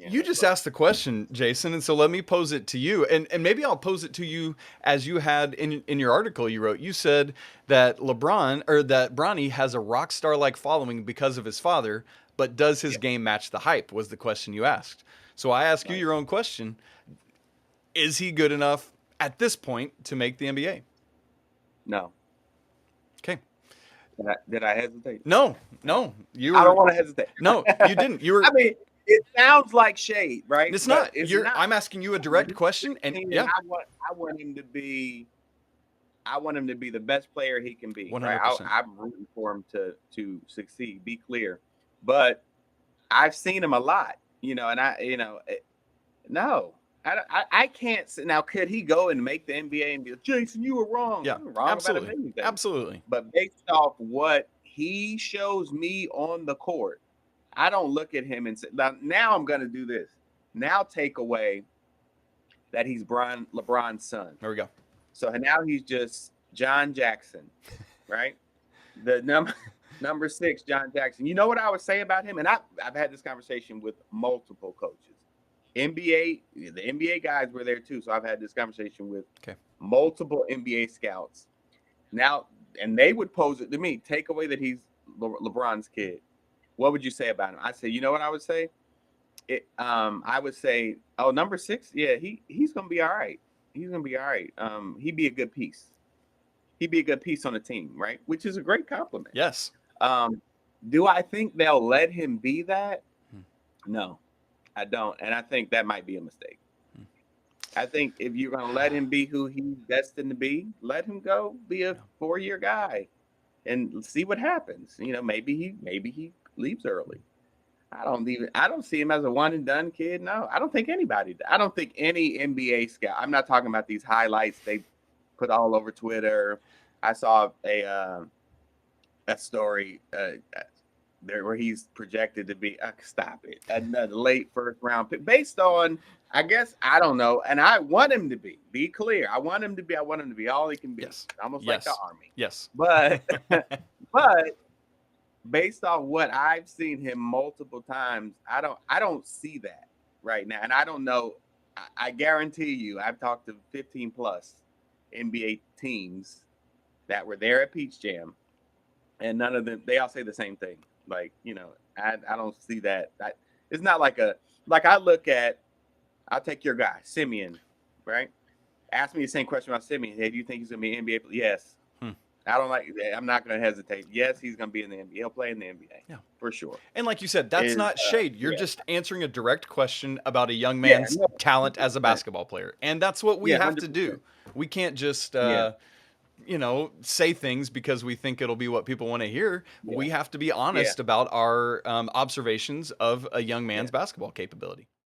You just asked the question, Jason, and so let me pose it to you, and maybe I'll pose it to you as you had in your article you wrote. You said that Bronny has a rock star like following because of his father, but does his Yeah, game match the hype? Was the question you asked. So I ask you right. your own question: is he good enough at this point to make the NBA? No. Okay. Did I hesitate? No, no, you I don't were want to hesitate. no, you didn't. You I were. mean, it sounds like shade, right? It's But not. it's You're. not. I'm asking you a When direct he's question, and 16, and yeah, I want him to be. I want him to be the best player he can be, right? 100%. I'm rooting for him to succeed. Be clear, but I've seen him a lot, and no, I can't. Now, could he go and make the NBA and be like, Jason, you were wrong? Yeah, You were wrong about a absolutely, million things. absolutely. But based off what he shows me on the court, I don't look at him and say, now I'm going to do this. Now take away that he's LeBron's son. There we go. So now he's just John Jackson, right? The number 6, John Jackson. You know what I would say about him? And I've had this conversation with multiple coaches. The NBA guys were there too. So I've had this conversation with multiple NBA scouts. Now, and they would pose it to me, take away that he's LeBron's kid. What would you say about him? I say, you know what I would say? I would say, oh, number 6, yeah, he's gonna be all right. He's gonna be all right. He'd be a good piece. He'd be a good piece on the team, right? Which is a great compliment. Yes. Do I think they'll let him be that? Hmm. No, I don't, and I think that might be a mistake. Hmm. I think if you're gonna let him be who he's destined to be, let him go be a 4-year guy, and see what happens. Maybe he leaves early. I don't see him as a one and done kid. No, I don't think any NBA scout. I'm not talking about these highlights they put all over Twitter. I saw a story there where he's projected to be stop it, another late first round pick based on, I guess, I don't know, and I want him to be clear. I want him to be all he can be. Yes. Almost Yes. like the Army. Yes. But based off what I've seen him multiple times, I don't see that right now. And I don't know. I guarantee you, I've talked to 15 plus NBA teams that were there at Peach Jam, and none of them, they all say the same thing. Like, I don't see that. It's not like I'll take your guy, Simeon, right? Ask me the same question about Simeon. Hey, do you think he's going to be an NBA player? Yes. I'm not going to hesitate. Yes, he's going to be in the NBA. He'll play in the NBA. Yeah. For sure. And like you said, that's not shade. You're just answering a direct question about a young Yeah, man's no, talent as a 100%. basketball player. And that's what we have to 100%. do. We can't just, Yeah. say things because we think it'll be what people want to hear. Yeah. We have to be honest Yeah. about our observations of a young man's Yeah. basketball capability.